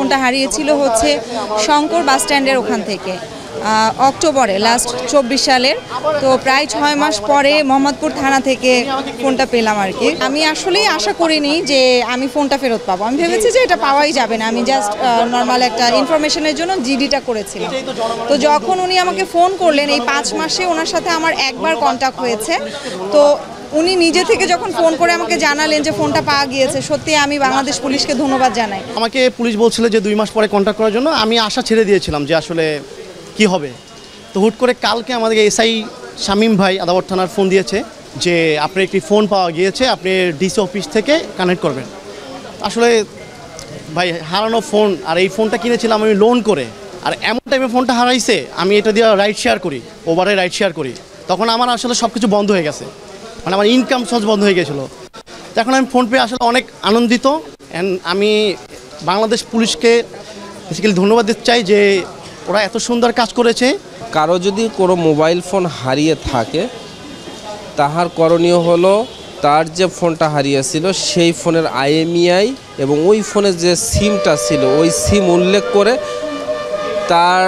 ফোনটা হারিয়েছিল হচ্ছে শঙ্কর বাস স্ট্যান্ডের ওখান থেকে অক্টোবরে লাস্ট 24 সালের। তো প্রায় 6 মাস পরে মোহাম্মদপুর থানা থেকে ফোনটা পেলাম আর কি। আমি আসলেই আশা করিনি যে আমি ফোনটা ফেরত পাবো। আমি ভেবেছি যে এটা পাওয়াই যাবে না। আমি জাস্ট নর্মাল একটা ইনফরমেশনের জন্য জিডিটা করেছিলাম। তো যখন উনি আমাকে ফোন করলেন, এই 5 মাসে ওনার সাথে আমার একবার কন্ট্যাক্ট হয়েছে। তো উনি নিজে থেকে যখন ফোন করে আমাকে জানালেন যে ফোনটা পাওয়া গিয়েছে, সত্যি আমি বাংলাদেশ পুলিশকে ধন্যবাদ জানাই। আমাকে পুলিশ বলছিল যে 2 মাস পরে কন্ট্যাক্ট করার জন্য। আমি আশা ছেড়ে দিয়েছিলাম যে আসলে কি হবে। তো হুট করে কালকে আমাদের এসআই শামীম ভাই আদাবর থানার ফোন দিয়েছে যে আপনার একটি ফোন পাওয়া গিয়েছে, আপনি ডিসি অফিস থেকে কানেক্ট করবেন। আসলে ভাই হারানো ফোন, আর এই ফোনটা কিনেছিলাম আমি লোন করে, আর এমন টাইমে ফোনটা হারাইছে। আমি এটা দিয়ে রাইড শেয়ার করি, ওভারে রাইড শেয়ার করি। তখন আমার আসলে সব কিছু বন্ধ হয়ে গেছে, মানে আমার ইনকাম সোর্স বন্ধ হয়ে গেছিলো। এখন আমি ফোন পেয়ে আসলে অনেক আনন্দিত। অ্যান্ড আমি বাংলাদেশ পুলিশকে বেসিক্যালি ধন্যবাদ দিতে চাই যে ওরা এত সুন্দর কাজ করেছে। কারো যদি কোনো মোবাইল ফোন হারিয়ে থাকে, তাহার করণীয় হলো তার যে ফোনটা হারিয়েছিল সেই ফোনের IMEI এবং ওই ফোনের যে সিমটা ছিল ওই সিম উল্লেখ করে তার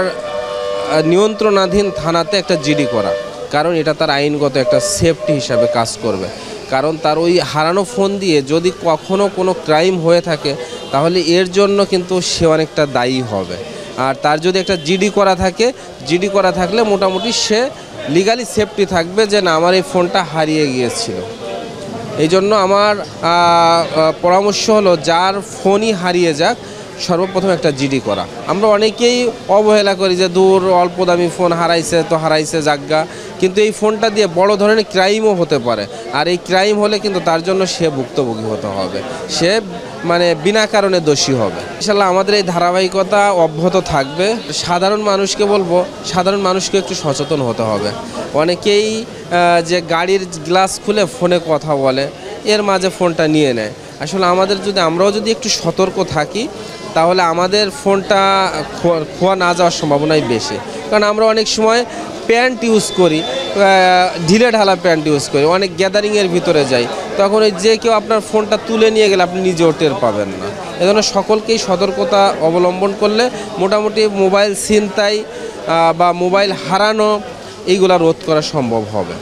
নিয়ন্ত্রণাধীন থানাতে একটা জিডি করা। কারণ এটা তার আইনগত একটা সেফটি হিসাবে কাজ করবে। কারণ তার ওই হারানো ফোন দিয়ে যদি কখনো কোনো ক্রাইম হয়ে থাকে তাহলে এর জন্য কিন্তু সে অনেকটা দায়ী হবে। আর তার যদি একটা জিডি করা থাকে, জিডি করা থাকলে মোটামুটি সে লিগালি সেফটি থাকবে যে না আমার এই ফোনটা হারিয়ে গিয়েছিল। এই জন্য আমার পরামর্শ হলো যার ফোনই হারিয়ে যাক সর্বপ্রথম একটা জিডি করা। আমরা অনেকেই অবহেলা করি যে দূর অল্প দামি ফোন হারাইছে তো হারাইছে যাজ্ঞা, কিন্তু এই ফোনটা দিয়ে বড় ধরনের ক্রাইমও হতে পারে। আর এই ক্রাইম হলে কিন্তু তার জন্য সে ভুক্তভোগী হতে হবে, সে মানে বিনা কারণে দোষী হবে। ইনশাল্লাহ আমাদের এই ধারাবাহিকতা অব্যাহত থাকবে। সাধারণ মানুষকে বলবো, সাধারণ মানুষকে একটু সচেতন হতে হবে। অনেকেই যে গাড়ির গ্লাস খুলে ফোনে কথা বলে, এর মাঝে ফোনটা নিয়ে নেয়। আসলে আমরাও যদি একটু সতর্ক থাকি তাহলে আমাদের ফোনটা খোয়া না যাওয়ার সম্ভাবনাই বেশি। কারণ আমরা অনেক সময় প্যান্ট ইউজ করি, ঢিলে ঢালা প্যান্ট ইউজ করি, অনেক গ্যাদারিংয়ের ভিতরে যাই, তখন ওই যে কেউ আপনার ফোনটা তুলে নিয়ে গেলে আপনি নিজেও টের পাবেন না। এজন্য সকলকেই সতর্কতা অবলম্বন করলে মোটামুটি মোবাইল ছিনতাই বা মোবাইল হারানো এইগুলা রোধ করা সম্ভব হবে।